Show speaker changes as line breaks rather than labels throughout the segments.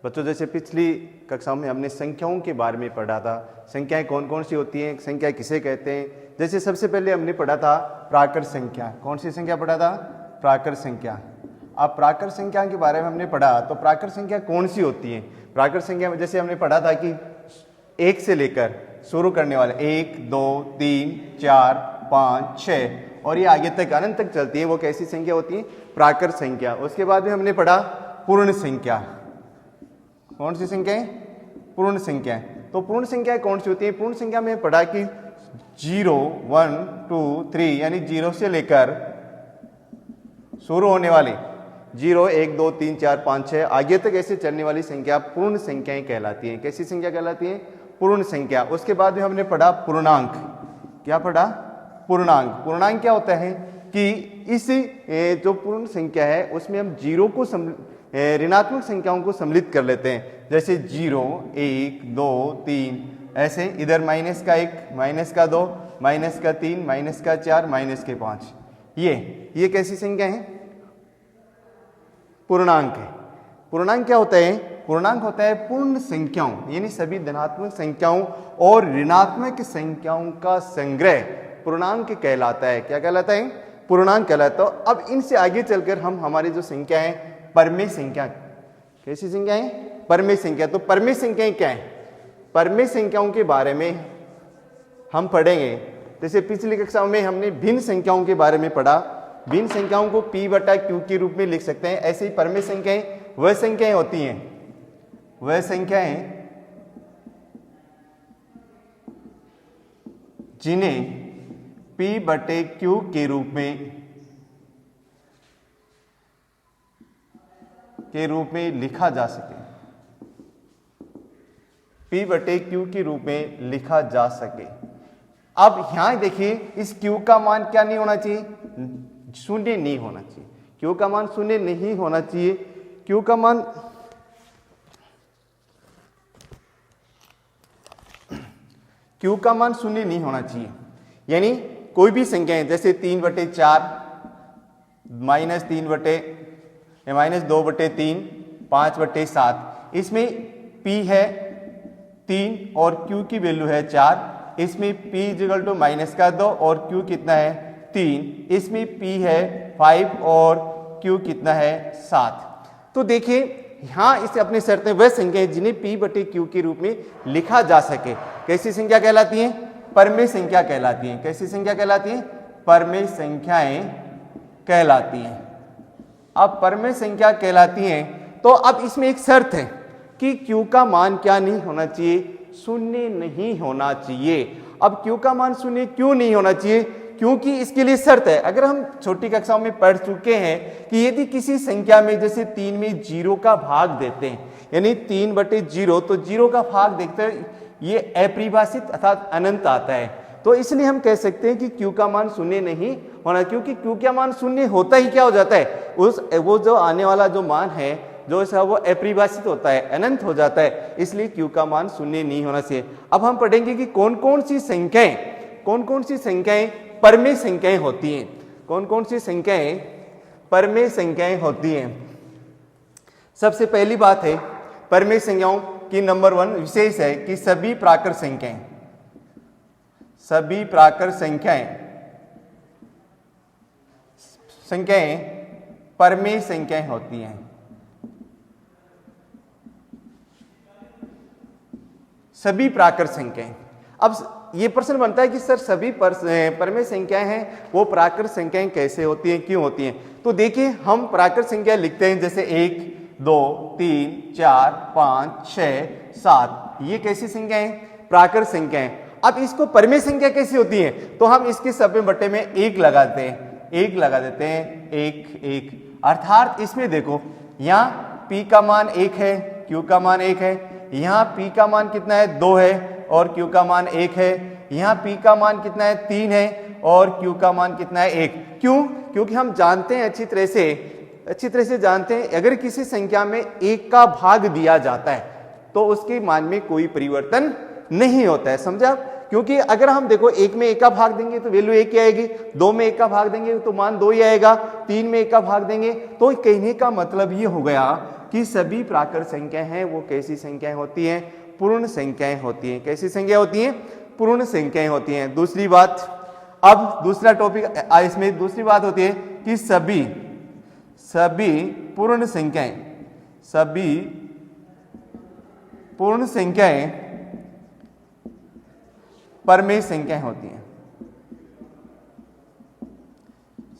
बच्चों जैसे पिछली कक्षाओं में हमने संख्याओं के बारे में पढ़ा था, संख्याएं कौन कौन सी होती हैं, संख्या किसे कहते हैं। जैसे सबसे पहले हमने पढ़ा था प्राकृत संख्या। कौन सी संख्या पढ़ा था? प्राकृत संख्या। अब प्राकृत संख्या के बारे में हमने पढ़ा तो प्राकृत संख्या कौन सी होती है? प्राकृत संख्या में जैसे हमने पढ़ा था कि 1 से लेकर शुरू करने वाले 1, 2, 3, 4, 5, 6 और ये आगे तक अनंत तक चलती है, वो कैसी संख्या होती है? प्राकृत संख्या। उसके बाद में हमने पढ़ा पूर्ण संख्या। कौन सी संख्या है? पूर्ण संख्या। तो पूर्ण संख्या कौन सी होती है? पूर्ण संख्या में पढ़ा कि 0, 1, 2, 3 यानी 0 से लेकर शुरू होने वाली 0, 1, 2, 3, 4, 5, 6 आगे तक ऐसे चलने वाली संख्या पूर्ण संख्याएं कहलाती हैं। कैसी संख्या कहलाती है? पूर्ण संख्या। उसके बाद में हमने पढ़ा पूर्णांक। क्या पढ़ा? पूर्णांक। पूर्णांक क्या होता है कि इस जो पूर्ण संख्या है उसमें हम जीरो को ऋणात्मक संख्याओं को सम्मिलित कर लेते हैं। जैसे 0, 1, 2, 3 ऐसे, इधर माइनस का 1, माइनस का 2, माइनस का 3, माइनस का 4, माइनस के 5। ये कैसी संख्या है? पूर्णांक है। पूर्णांक क्या होता है? पूर्णांक होता है पूर्ण संख्याओं यानी सभी धनात्मक संख्याओं और ऋणात्मक संख्याओं का संग्रह पूर्णांक कहलाता है। क्या कहलाता है? पूर्णांक कहलाता है। अब इनसे आगे चलकर हम हमारी जो संख्या है परमेय संख्या। कैसी संख्या है? परमेय संख्या। तो परमेय संख्याएं क्या है? परमेय संख्याओं के बारे में हम पढ़ेंगे। जैसे पिछली कक्षाओं में हमने भिन्न संख्याओं के बारे में पढ़ा। भिन्न संख्याओं को p/q के रूप में लिख सकते हैं। ऐसे ही परमेय संख्याएं वह संख्याएं होती हैं, वह संख्याएं जिन्हें p/q के रूप में लिखा जा सके। p/q के रूप में लिखा जा सके। अब यहां देखिए इस q का मान क्या नहीं होना चाहिए? शून्य नहीं होना चाहिए। q का मान शून्य नहीं होना चाहिए। q का मान शून्य नहीं होना चाहिए। यानी कोई भी संख्या जैसे 3/4, -2/3, 5/7, इसमें p है 3 और q की वैल्यू है 4। इसमें p = -2 और q कितना है? 3। इसमें p है 5 और q कितना है? 7। तो देखिए यहां इसे अपनी शर्तें वह संख्या है जिन्हें p/q के रूप में लिखा जा सके। कैसी संख्या कहलाती है? परमेय संख्या कहलाती है। कैसी संख्या कहलाती है? परमेय संख्याएं कहलाती हैं। अब परमेय संख्या कहलाती हैं तो अब इसमें एक शर्त है कि q का मान क्या नहीं होना चाहिए? शून्य नहीं होना चाहिए। अब q का मान शून्य क्यों नहीं होना चाहिए? क्योंकि इसके लिए शर्त है। अगर हम छोटी कक्षाओं में पढ़ चुके हैं कि यदि किसी संख्या में जैसे 3 में 0 का भाग देते हैं यानी 3/0 तो 0 का भाग देखते हैं ये अपरिभाषित अर्थात अनंत आता है। तो इसलिए हम कह सकते हैं कि q का मान शून्य नहीं होना, क्योंकि q का मान शून्य होता ही क्या हो जाता है? वो जो आने वाला जो मान है जो है वो अपरिभाषित होता है, अनंत हो जाता है। इसलिए q का मान शून्य नहीं होना चाहिए। अब हम पढ़ेंगे कि कौन कौन सी संख्याएं परमेय संख्याएं होती हैं। कौन कौन सी संख्याएं परमेय संख्याएं होती हैं? सबसे पहली बात है परमेय संख्याओं की नंबर 1 विशेष है कि सभी प्राकृत संख्याएं परमेय संख्याएं होती हैं। सभी प्राकृत संख्याएं। अब ये प्रश्न बनता है कि सर सभी परमेय संख्याएं हैं वो प्राकृत संख्याएं कैसे होती हैं, क्यों होती हैं? तो देखिए हम प्राकृत संख्या लिखते हैं जैसे 1, 2, 3, 4, 5, 6, 7। ये कैसी संख्या है? प्राकृत संख्या है। अब इसको परमेय संख्या कैसी होती है? तो हम इसके सब बट्टे में 1 लगाते हैं, 1 लगा देते हैं, 1 1। अर्थात इसमें देखो यहाँ p का मान 1 है, q का मान 1 है, यहाँ p का मान कितना है? 2 है और q का मान 1 है। यहाँ p का मान कितना है? 3 है और q का मान कितना है? 1। क्यों? क्योंकि हम जानते हैं अच्छी तरह से जानते हैं अगर किसी संख्या में 1 का भाग दिया जाता है तो उसके मान में कोई परिवर्तन नहीं होता है। समझा? क्योंकि अगर हम देखो 1 में 1 का भाग देंगे तो वैल्यू 1 ही आएगी, 2 में 1 का भाग देंगे तो मान 2 ही आएगा, 3 में 1 का भाग देंगे तो कहने का मतलब ये हो गया कि सभी प्राकृत संख्याएं हैं वो कैसी संख्याएं होती हैं? पूर्ण संख्याएं होती हैं। कैसी संख्या होती हैं? पूर्ण संख्याएं होती हैं। दूसरी बात, अब दूसरा टॉपिक इसमें दूसरी बात होती है कि सभी पूर्ण संख्याएं, सभी पूर्ण संख्याएं परमेय संख्याएं होती हैं।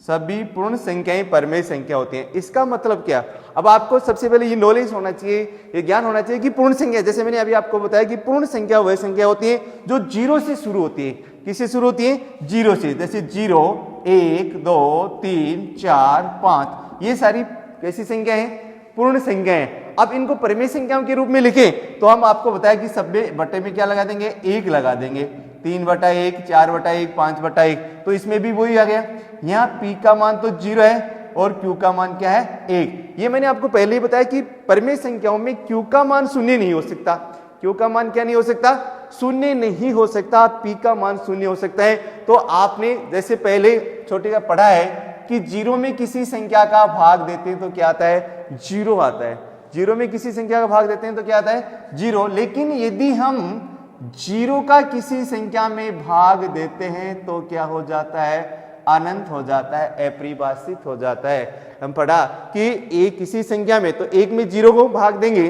सभी पूर्ण संख्याएं परमेय संख्या होती हैं। इसका मतलब क्या? अब आपको सबसे पहले ये नॉलेज होना चाहिए, ये ज्ञान होना चाहिए कि पूर्ण संख्या, जैसे मैंने अभी आपको बताया कि पूर्ण संख्या वह संख्या होती है जो जीरो से शुरू होती है। किससे शुरू होती है? जीरो से। जैसे 0, 1, 2, 3, 4, 5, ये सारी कैसी संख्या है? पूर्ण संख्या है। अब इनको परमेय संख्याओं के रूप में लिखें तो हम आपको बताया कि सब बटे में क्या लगा देंगे? 1 लगा देंगे। 3/1, 4/1, 5/1, तो इसमें भी वही आ गया। यहाँ P का मान तो 0 है और Q का मान क्या है? 1। ये मैंने आपको पहले ही बताया कि परमेय संख्याओं में Q का मान शून्य नहीं हो सकता। Q का मान क्या नहीं हो सकता? शून्य नहीं हो सकता। P का मान शून्य हो सकता है। तो आपने जैसे पहले छोटे का पढ़ा है कि 0 में किसी संख्या का भाग देते हैं तो क्या आता है? 0 आता है। 0 में किसी संख्या का भाग देते हैं तो क्या आता है? 0। लेकिन यदि हम 0 का किसी संख्या में भाग देते हैं तो क्या हो जाता है? अनंत हो जाता है, अपरिभाषित हो जाता है। हम पढ़ा कि एक किसी संख्या में, तो 1 में 0 को भाग देंगे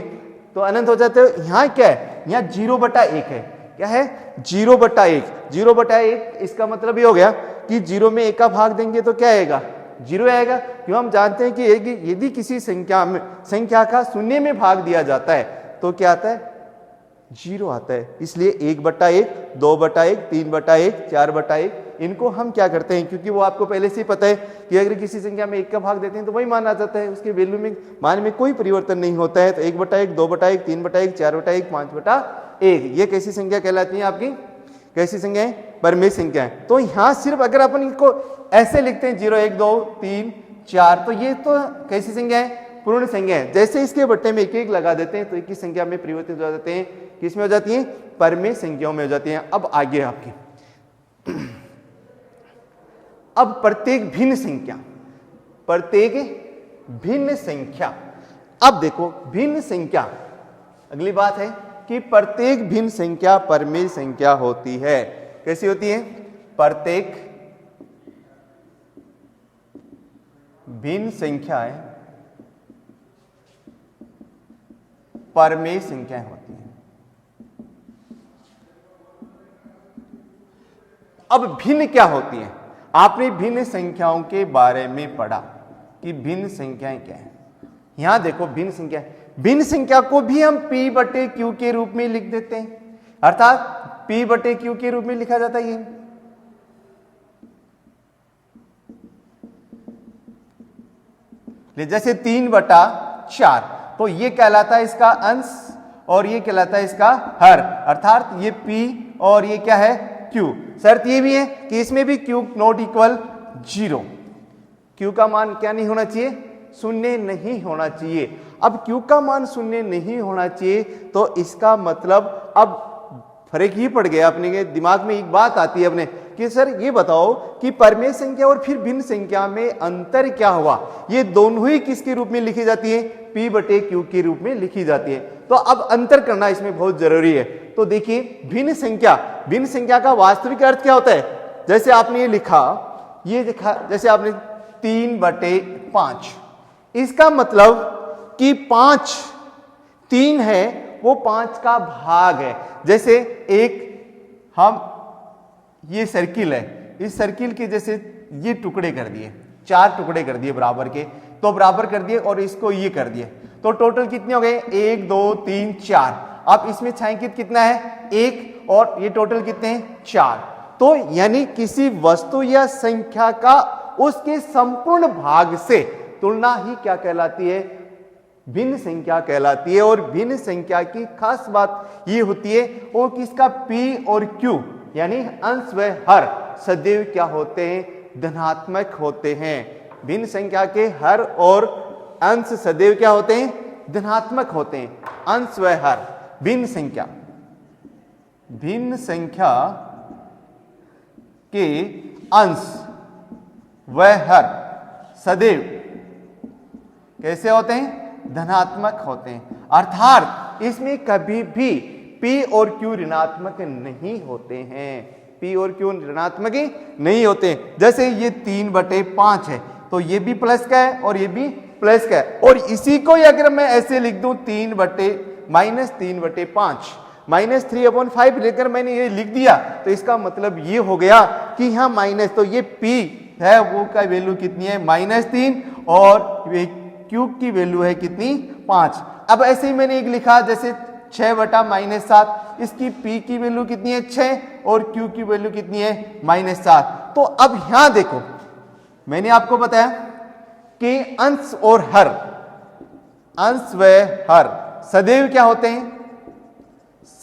तो अनंत हो जाता है। यहाँ क्या है? यहाँ 0/1 है। क्या है? 0/1। 0/1 इसका मतलब ये हो गया कि 0 में 1 का भाग देंगे तो क्या आएगा? 0 आएगा। क्यों? हम जानते हैं कि यदि किसी संख्या का शून्य में भाग दिया जाता है तो क्या आता है? 0 आता है। इसलिए 1/1, 2/1, 3/1, 4/1, इनको हम क्या करते हैं, क्योंकि वो आपको पहले से ही पता है कि अगर किसी संख्या में 1 का भाग देते हैं तो वही मान आ जाता है, उसके वैल्यू में मान में कोई परिवर्तन नहीं होता है। तो 1/1, 2/1, 3/1, 4/1, 5/1, ये कैसी संख्या कहलाती है आपकी? कैसी संख्या है? परमेय संख्या है। तो यहाँ सिर्फ अगर अपन इनको ऐसे लिखते हैं 0, 1, 2, 3, 4, तो ये तो कैसी संख्या है? पूर्ण संख्या है। जैसे इसके बट्टे में 1 लगा देते हैं तो एक ही संख्या में परिवर्तित हो जाते हैं। किसमें हो जाती है? परमेय संख्याओं में हो जाती हैं। अब आगे आपकी अब प्रत्येक भिन्न संख्या, अब देखो भिन्न संख्या, अगली बात है कि प्रत्येक भिन्न संख्या परमेय संख्या होती है। कैसी होती है? प्रत्येक भिन्न संख्याएं परमेय संख्याएं होती हैं। अब भिन्न क्या होती हैं? आपने भिन्न संख्याओं के बारे में पढ़ा कि भिन्न संख्याएं क्या है। यहां देखो भिन्न संख्या को भी हम P/Q के रूप में लिख देते हैं, अर्थात P/Q के रूप में लिखा जाता है। ये जैसे 3/4, तो ये कहलाता है इसका अंश और ये कहलाता है इसका हर, अर्थात ये P और ये क्या है? Q। शर्त ये भी है कि इसमें भी Q नॉट इक्वल 0। Q का मान क्या नहीं होना चाहिए? शून्य नहीं होना चाहिए। अब Q का मान शून्य नहीं होना चाहिए तो इसका मतलब अब फर्क ही पड़ गया। अपने दिमाग में एक बात आती है अपने कि सर ये बताओ कि परमेय संख्या और फिर भिन्न संख्या में अंतर क्या हुआ? ये दोनों ही किसके रूप में लिखी जाती है? P/Q के रूप में लिखी जाती है। तो अब अंतर करना इसमें बहुत जरूरी है। तो देखिए भिन्न संख्या का वास्तविक अर्थ क्या होता है? जैसे आपने ये लिखा, जैसे आपने 3/5, इसका मतलब कि 3 है वो 5 का भाग है। जैसे ये सर्किल है, इस सर्किल के जैसे ये टुकड़े कर दिए, 4 टुकड़े कर दिए बराबर के, तो बराबर कर दिए और इसको ये कर दिए, तो टोटल कितने हो गए? 1, 2, 3, 4। अब इसमें छायांकित कितना है? 1, और ये टोटल कितने हैं? 4। तो यानी किसी वस्तु या संख्या का उसके संपूर्ण भाग से तुलना ही क्या कहलाती है? भिन्न संख्या कहलाती है। और भिन्न संख्या की खास बात ये होती है वो कि इसका P और Q यानी अंश व हर सदैव क्या होते हैं? धनात्मक होते हैं। भिन्न संख्या के हर और अंश सदैव क्या होते हैं? धनात्मक होते हैं। अंश व हर, भिन्न संख्या के अंश व हर सदैव कैसे होते हैं? धनात्मक होते हैं, अर्थात इसमें कभी भी P और Q ऋणात्मक नहीं होते हैं, P और Q ऋणात्मक ही नहीं होते। जैसे ये 3/5 है तो ये भी प्लस का है और ये भी प्लस का है, और इसी को अगर मैं ऐसे लिख दूं -3/5 -3/5 लेकर मैंने ये लिख दिया, तो इसका मतलब ये हो गया कि यहाँ माइनस, तो ये P है वो का वैल्यू कितनी है -3 और Q की वैल्यू है कितनी 5। अब ऐसे ही मैंने एक लिखा जैसे 6/-7, इसकी P की वैल्यू कितनी है 6 और Q की वैल्यू कितनी है -7। तो अब यहां देखो मैंने आपको बताया कि अंश और हर, अंश व हर सदैव क्या होते हैं,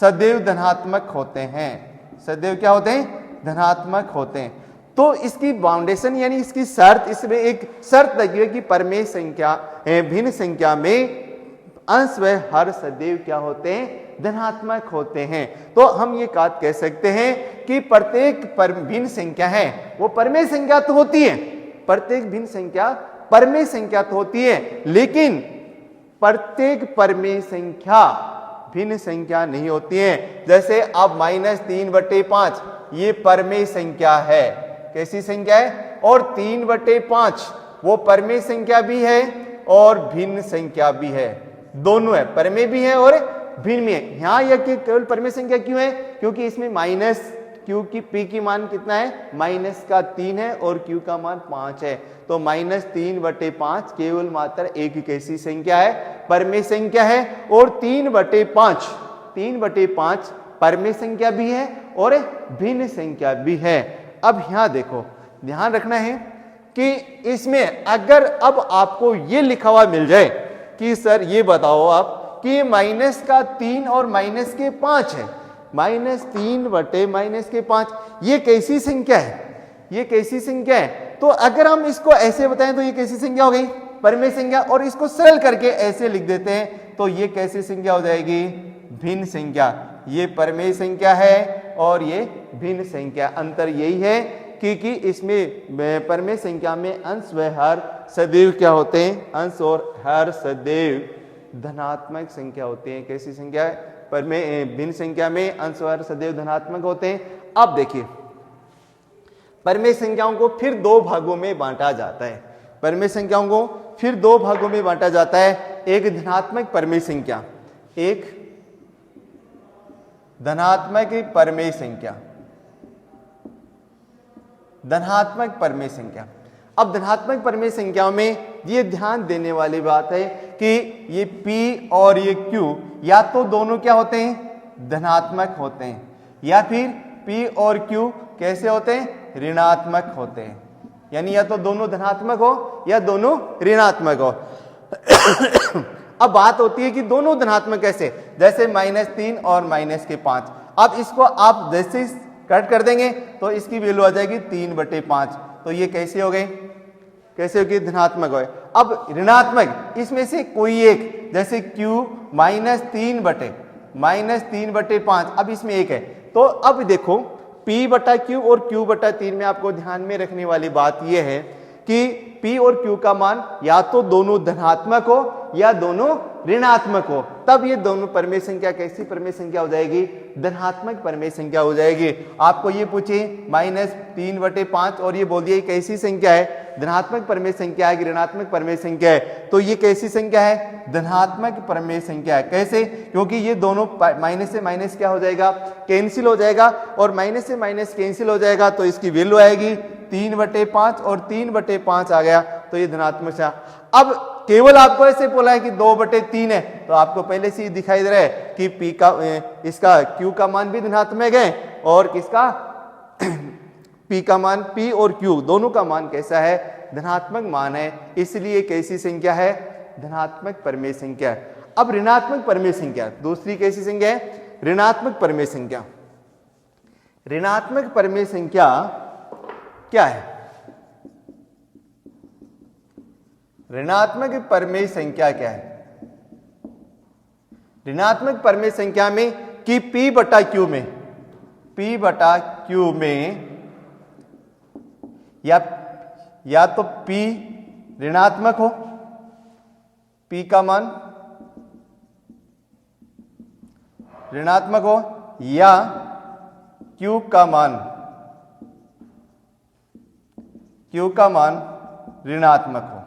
सदैव धनात्मक होते हैं, सदैव क्या होते हैं, धनात्मक होते हैं। तो इसकी बाउंडेशन यानी इसकी शर्त, इसमें एक शर्त लगी है कि परमेय संख्या भिन्न संख्या में अंश व हर सदैव क्या होते हैं, धनात्मक होते हैं। तो हम ये बात कह सकते हैं कि प्रत्येक भिन्न संख्या है वो परमेय संख्या तो होती है, प्रत्येक भिन्न संख्या परमेय संख्या तो होती है, लेकिन प्रत्येक परमेय संख्या भिन्न संख्या नहीं होती है। जैसे अब -3/5 ये परमेय संख्या है, कैसी संख्या है, और 3/5 वो परमेय संख्या भी है और भिन्न संख्या भी है, दोनों है, परमेय भी है और भिन्न भी है। यहाँ यह केवल परमेय संख्या क्यों है, क्योंकि इसमें माइनस Q की P की मान कितना है -3 है और Q का मान 5 है, तो -3/5 केवल मात्र एक कैसी संख्या है, परमेय संख्या है, और 3/5 परमेय संख्या भी है और भिन्न संख्या भी है। अब यहां देखो ध्यान रखना है कि इसमें अगर अब आपको ये लिखा हुआ मिल जाए कि सर ये बताओ आप कि -3 और -5 है, -3/-5 ये कैसी संख्या है, ये कैसी संख्या है। तो अगर हम इसको ऐसे बताएं तो ये कैसी संख्या हो गई, परमेय संख्या, और इसको सरल करके ऐसे लिख देते हैं तो ये कैसी संख्या हो जाएगी, भिन्न संख्या। ये परमेय संख्या है और ये भिन्न संख्या, अंतर यही है कि इसमें परमेय संख्या में अंश व हर सदैव क्या होते हैं, अंश और हर सदैव धनात्मक संख्या होते हैं। कैसी संख्या है, परमेय भिन्न संख्या में अंश और हर सदैव धनात्मक होते हैं। अब देखिए परमेय संख्याओं को फिर दो भागों में बांटा जाता है, परमेय संख्याओं को फिर दो भागों में बांटा जाता है। एक धनात्मक परमेय संख्या, एक धनात्मक परमेय संख्या, धनात्मक परमेय संख्या। अब धनात्मक परमेय संख्याओं में ये ध्यान देने वाली बात है कि ये P और ये Q या तो दोनों क्या होते हैं, धनात्मक होते हैं, या फिर P और Q कैसे होते हैं, ऋणात्मक होते हैं, यानी या तो दोनों धनात्मक हो या दोनों ऋणात्मक हो। अब बात होती है कि दोनों धनात्मक कैसे, जैसे -3 और -5। अब इसको आप जैसे कट कर देंगे तो इसकी वैल्यू आ जाएगी 3/5, तो ये कैसे हो गए, कैसे होगी, धनात्मक हो गए। अब ऋणात्मक इसमें से कोई एक, जैसे Q -3/5, अब इसमें एक है, तो अब देखो P/Q और Q/3 में आपको ध्यान में रखने वाली बात यह है कि P और Q का मान या तो दोनों धनात्मक हो या दोनों ऋणात्मक हो, तब ये दोनों परमेय संख्या कैसी परमेय संख्या हो जाएगी, धनात्मक परमेय संख्या हो जाएगी। आपको ये पूछे -3/5 और ये बोल दिया कैसी संख्या है, धनात्मक परमेय संख्या है कि ऋणात्मक परमेय संख्या है, तो ये कैसी संख्या है, धनात्मक परमेय संख्या है। कैसे, क्योंकि ये दोनों माइनस से माइनस क्या हो जाएगा, कैंसिल हो जाएगा, और माइनस से माइनस कैंसिल हो जाएगा तो इसकी वैल्यू आएगी 3/5 और 3/5 आ गया, तो ये धनात्मक है। अब केवल आपको ऐसे बोला है कि 2/3 है, तो आपको पहले से ही दिखाई दे रहा है कि P का इसका Q का मान भी धनात्मक है और किसका P का मान, P और Q दोनों का मान कैसा है, धनात्मक मान है, इसलिए कैसी संख्या है, धनात्मक परमेय संख्या। अब ऋणात्मक परमेय संख्या, दूसरी कैसी संख्या है, ऋणात्मक परमेय संख्या। ऋणात्मक परमेय संख्या क्या है, ऋणात्मक परमेय संख्या क्या है, ऋणात्मक परमेय संख्या में कि P/Q में, P/Q में या तो P ऋणात्मक हो, P p का मान ऋणात्मक हो या q का मान ऋणात्मक हो,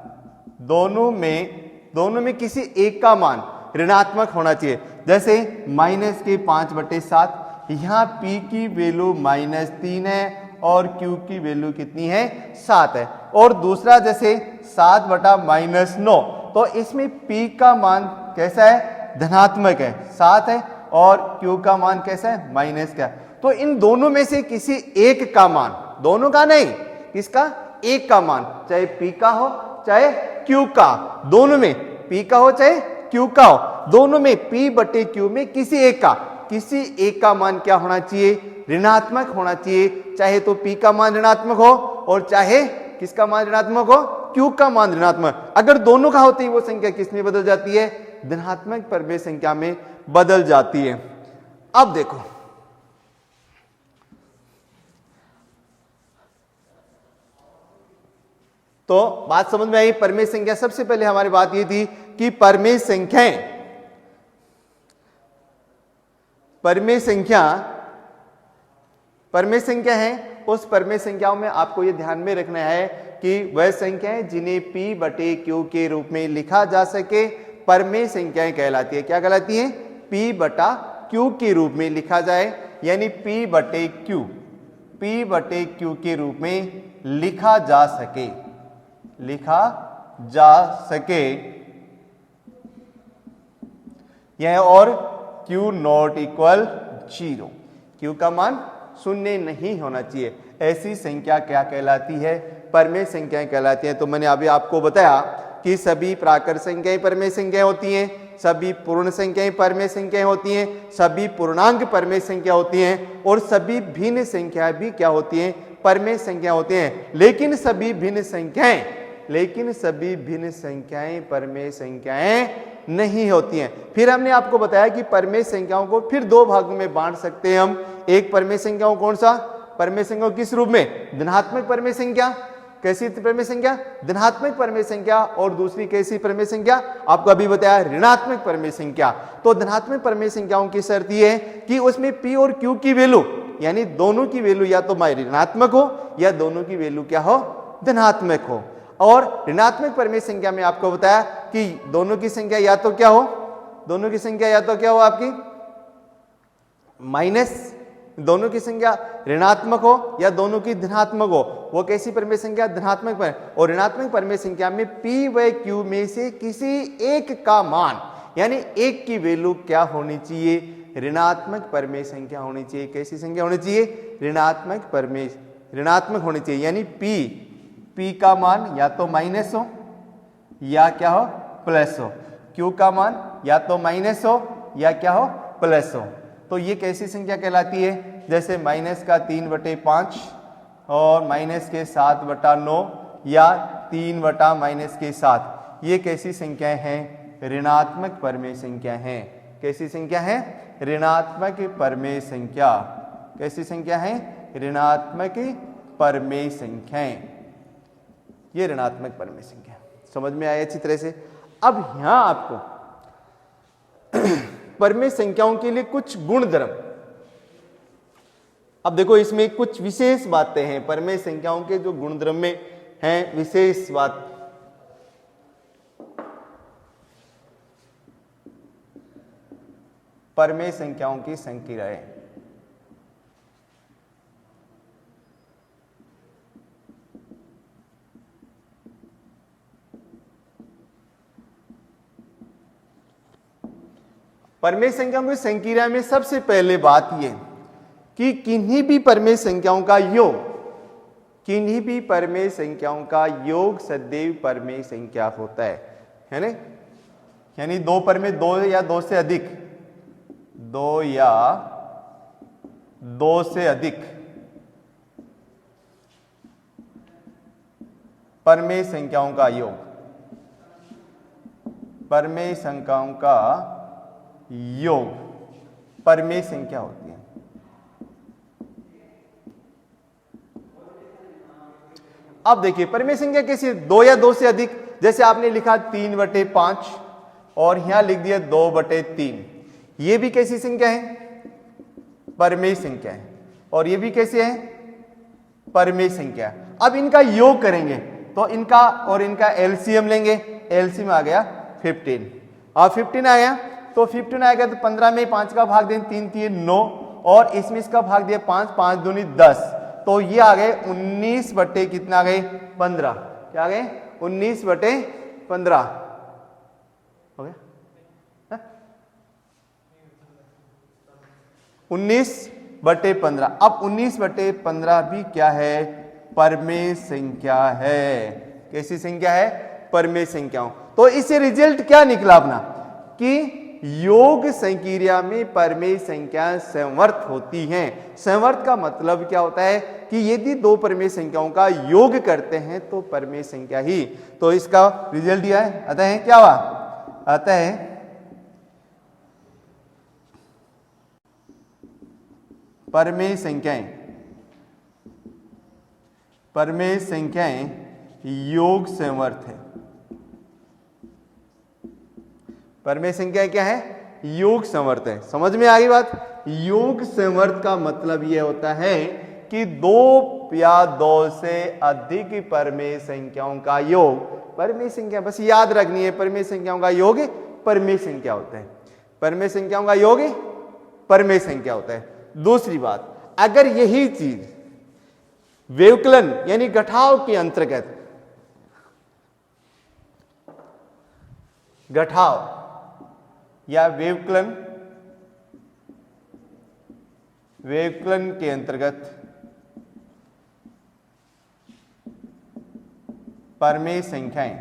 दोनों में किसी एक का मान ऋणात्मक होना चाहिए। जैसे माइनस के 5/7, यहां p की वैल्यू -3 है और q की वैल्यू कितनी है 7 है। और दूसरा जैसे 7/-9, तो इसमें p का मान कैसा है धनात्मक है 7 है और q का मान कैसा है माइनस का। तो इन दोनों में से किसी एक का मान, दोनों का नहीं, किसका एक का मान, चाहे p का हो चाहे q का, दोनों में p का हो चाहे q का हो, दोनों में p/q में किसी एक का मान क्या होना चाहिए ऋणात्मक होना चाहिए। चाहे तो p का मान ऋणात्मक हो और चाहे किसका मान ऋणात्मक हो q का मान ऋणात्मक। अगर दोनों का होते ही वो संख्या किस में बदल जाती है धनात्मक परमेय संख्या में बदल जाती है। अब देखो तो बात समझ में आई परमेय संख्या। सबसे पहले हमारी बात यह थी कि परमेय संख्या है, उस परमेय संख्याओं में आपको यह ध्यान में रखना है कि वह संख्याएं जिन्हें p/q के रूप में लिखा जा सके परमेय संख्याएं कहलाती है। क्या कहलाती है p/q के रूप में लिखा जाए, यानी p/q के रूप में लिखा जा सके यह, और q नॉट इक्वल 0, q का मान 0 नहीं होना चाहिए। ऐसी संख्या क्या कहलाती है परमेय संख्याएं कहलाती हैं। तो मैंने अभी आपको बताया कि सभी प्राकृत संख्याएं परमेय संख्याएं होती हैं, सभी पूर्ण संख्याएं परमेय संख्याएं होती हैं, सभी पूर्णांक परमेय संख्या होती हैं और सभी भिन्न संख्याएं भी क्या होती हैं परमेय संख्या होती हैं। लेकिन सभी भिन्न संख्याएं परमेय संख्याएं नहीं होती हैं। फिर हमने आपको बताया कि परमेय संख्याओं को फिर दो भागों में बांट सकते हैं हम। एक परमेय संख्याओं कौन सा परमेय संख्या किस रूप में धनात्मक परमेय संख्या, कैसी परमेय संख्या धनात्मक परमेय संख्या, और दूसरी कैसी परमेय संख्या आपको अभी बताया ऋणात्मक परमेय संख्या। तो धनात्मक परमेय संख्याओं की शर्त यह है कि उसमें p और q की वैल्यू, यानी दोनों की वैल्यू या तो ऋणात्मक हो या दोनों की वैल्यू क्या हो धनात्मक हो। और ऋणात्मक परमेय संख्या में आपको बताया कि दोनों की संख्या या तो क्या हो आपकी माइनस, दोनों की संख्या ऋणात्मक हो या दोनों की धनात्मक हो, वो कैसी परमेय संख्या धनात्मक पर। और ऋणात्मक परमेय संख्या में p व q में से किसी एक का मान, यानी एक की वैल्यू क्या होनी चाहिए ऋणात्मक परमेय संख्या होनी चाहिए। कैसी संख्या होनी चाहिए ऋणात्मक होनी चाहिए, यानी p का मान या तो माइनस हो या क्या हो प्लस हो, q का मान या तो माइनस हो या क्या हो प्लस हो। तो ये कैसी संख्या कहलाती है, जैसे माइनस का 3/5 और माइनस के 7/9 या 3/-7, ये कैसी संख्याएं हैं ऋणात्मक परमेय संख्या हैं। कैसी संख्या है ऋणात्मक परमेय संख्या। कैसी संख्या है ऋणात्मक परमेय संख्याएं, ये ऋणात्मक परमेय संख्या। समझ में आया अच्छी तरह से। अब यहां आपको परमेय संख्याओं के लिए कुछ गुणधर्म, अब देखो इसमें कुछ विशेष बातें हैं परमेय संख्याओं के जो गुणधर्म में हैं विशेष बात। परमेय संख्याओं की संक्रियाएं, परमेय संख्याओं की संक्रिया में सबसे पहले बात यह कि किन्हीं भी परमेय संख्याओं का योग सदैव परमेय संख्या होता है ना। यानी दो परमेय, दो या दो से अधिक परमेय संख्याओं का योग, परमेय संख्याओं का योग परमेय संख्या होती है। अब देखिए परमेय संख्या कैसी, दो या दो से अधिक, जैसे आपने लिखा 3/5 और यहां लिख दिया 2/3। ये भी कैसी संख्या है? परमेय संख्या है। और ये भी कैसे है? परमेय संख्या। अब इनका योग करेंगे तो इनका और इनका एलसीएम लेंगे। एलसीएम आ गया 15। और 15 आ गया तो 15 आ गया तो 15 में 5 का भाग दें, 3 3 9 और इसमें इसका भाग दिया 5, 5 दूनी 10। तो ये आ गए 19 बटे कितना आ गए? 15। क्या आ गए? 19 बटे 15 हो गया? 19/15। अब 19/15 भी क्या है? परमेय संख्या है। कैसी संख्या है? परमेय संख्याओं। तो इससे रिजल्ट क्या निकला अपना कि योग संक्रिया में परमेय संख्या समवर्त होती हैं। समवर्त का मतलब क्या होता है कि यदि दो परमेय संख्याओं का योग करते हैं तो परमेय संख्या ही। तो इसका रिजल्ट यह है। अतः क्या हुआ? अतः परमेय संख्याएं योग समवर्त है। परमेय संख्या क्या है? योग समवर्त है। समझ में आ गई बात? योग समवर्त का मतलब यह होता है कि 2 या 2 से अधिक परमेय संख्याओं का योग परमेय संख्या, बस याद रखनी है, परमेय संख्याओं का योग परमेय संख्या होता है। परमेय संख्याओं का योग परमेय संख्या होता है। दूसरी बात, अगर यही चीज व्यवकलन यानी घटाव के अंतर्गत, घटाव या व्यवकलन के अंतर्गत परमेय संख्याएं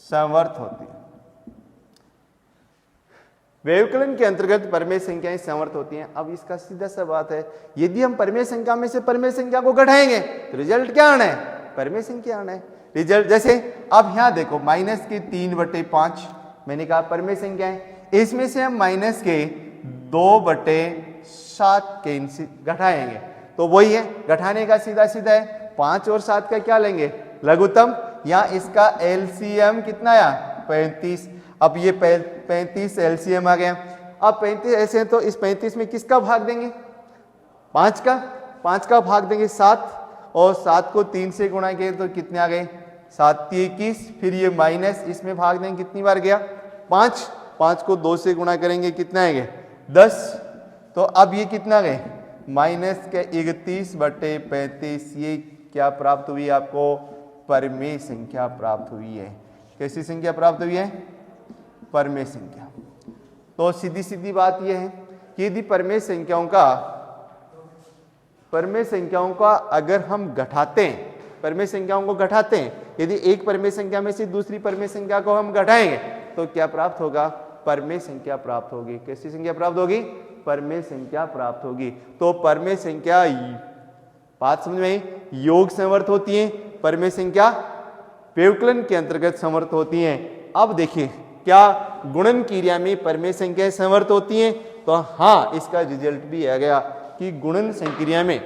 समवर्त होती है। व्यवकलन के अंतर्गत परमेय संख्याएं समवर्त होती हैं। अब इसका सीधा सा बात है, यदि हम परमेय संख्या में से परमेय संख्या को घटाएंगे तो रिजल्ट क्या आना है? परमेय संख्या आना है। रिजल्ट जैसे अब यहां देखो माइनस के 3/5 मैंने कहा परमेय संख्या है। इसमें से हम माइनस के 2/7 के घटाएंगे तो वही है, घटाने का सीधा सीधा है। 5 और 7 का क्या लेंगे? लघुत्तम। या इसका एलसीएम कितना आया? 35। अब ये 35 एलसीएम आ गया। अब 35 ऐसे तो इस 35 में किसका भाग देंगे? 5 का भाग देंगे 7 और 7 को 3 से गुणा किए तो कितने आ गए? 7 21। फिर ये माइनस इसमें भाग देंगे, कितनी बार गया? 5। 5 को 2 से गुणा करेंगे, कितना आएंगे? 10। तो अब ये कितना गए? माइनस के 31/35। ये क्या प्राप्त हुई आपको? परमेय संख्या प्राप्त हुई है। कैसी संख्या प्राप्त हुई है? परमेय संख्या। तो सीधी सीधी बात यह है कि यदि परमेय संख्याओं का अगर हम घटाते हैं, परमेय संख्याओं को घटाते हैं, यदि एक परमेय संख्या में से दूसरी परमेय संख्या को हम घटाएंगे तो क्या प्राप्त होगा? परमेय संख्या प्राप्त होगी। कैसी संख्या प्राप्त होगी? परमेय संख्या प्राप्त होगी। तो परमेय संख्या, बात समझ में आई, योग समवर्त होती है। परमेय संख्या व्यवकलन के अंतर्गत समवर्त होती है। अब देखिए क्या गुणन क्रिया में परमेय संख्याएं समवर्त होती हैं? तो हाँ, इसका रिजल्ट भी आ गया कि गुणन संक्रिया में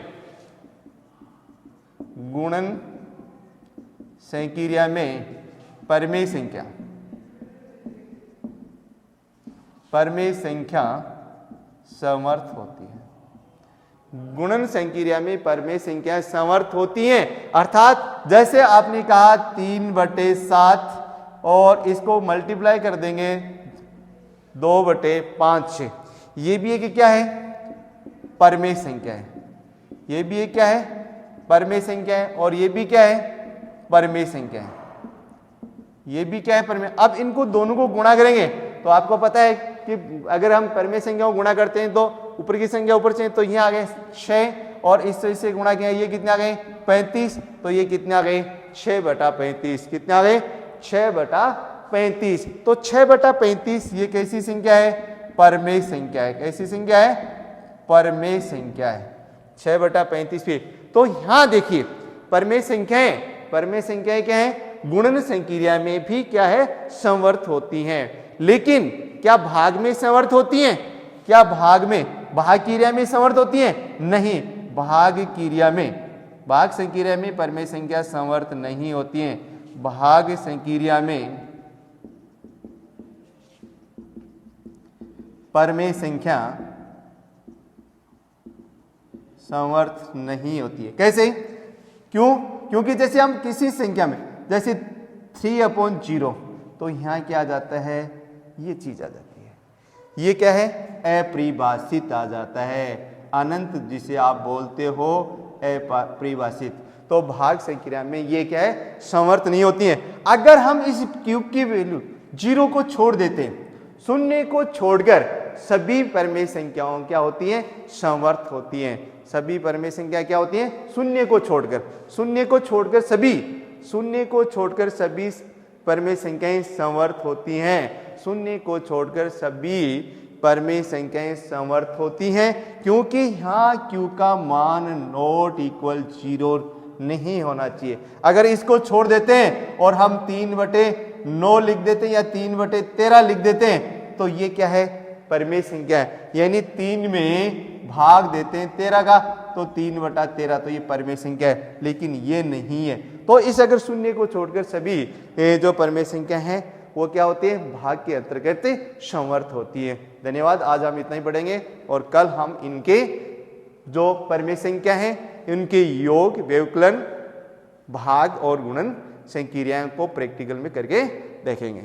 परमेय संख्या समवर्त होती है। गुणन संक्रिया में परमेय संख्या समवर्त होती हैं। अर्थात जैसे आपने कहा 3/7 और इसको मल्टीप्लाई कर देंगे 2/5 से, ये भी एक क्या है? परमेय संख्या है। ये भी एक क्या है? परमेय संख्या है। और ये भी क्या है? परमेय संख्या है। ये भी क्या है? परमेय। अब इनको दोनों को गुणा करेंगे तो आपको पता है कि अगर हम परमेय संख्या को गुणा करते हैं तो ऊपर की संख्या ऊपर से, तो यहाँ आ गए 6 और इससे गुणा किया, ये कितने आ गए? 35। तो ये कितने आ गए? 6/35। कितने आ गए? 6/35। तो 6/35 ये कैसी संख्या है? परमेय संख्या है। कैसी संख्या है? परमेय संख्या है। 6/35 पे। तो यहां देखिए परमेय संख्याएं क्या है? गुणन संक्रिया में भी क्या है? समवर्त होती हैं। लेकिन क्या भाग में समवर्त होती हैं? क्या भाग क्रिया में समवर्त होती हैं? नहीं, भाग संक्रिया में परमेय संख्या समवर्त नहीं होती हैं। भाग संक्रिया में परमेय संख्या समवर्त नहीं होती है। कैसे? क्यों? क्योंकि जैसे हम किसी संख्या में, जैसे 3/0, तो यहाँ क्या आ जाता है, ये चीज आ जाती है, ये क्या है, अपरिभाषित आ जाता है, अनंत जिसे आप बोलते हो अपरिभाषित। तो भाग संक्रिया में ये क्या है, समवर्त नहीं होती है। अगर हम इस क्यूब की वैल्यू 0 को छोड़ देते हैं, शून्य को छोड़कर सभी परमेय संख्याओं क्या होती हैं, समवर्त होती हैं। सभी परमेय संख्या क्या होती हैं, शून्य को छोड़कर, शून्य को छोड़कर सभी, शून्य को छोड़कर सभी परमेय संख्याएं समवर्त होती हैं। शून्य को छोड़कर सभी परमेय संख्याएं समवर्त होती हैं, क्योंकि यहाँ q का मान नॉट इक्वल 0 नहीं होना चाहिए। अगर इसको छोड़ देते हैं और हम 3/9 लिख देते हैं या 3/13 लिख देते हैं, तो ये क्या है, परमेय संख्या है, यानी 3 में भाग देते हैं 13 का, तो 3/13, तो ये परमेय संख्या है, लेकिन ये नहीं है। तो इस अगर शून्य को छोड़कर सभी जो परमेय संख्या है वो क्या होती है, भाग के अंतर्गत समवर्त होती है। धन्यवाद। आज हम इतना ही पढ़ेंगे और कल हम इनके जो परमेय संख्या है इनके योग, व्यवकलन, भाग और गुणन संक्रियाओं को प्रैक्टिकल में करके देखेंगे।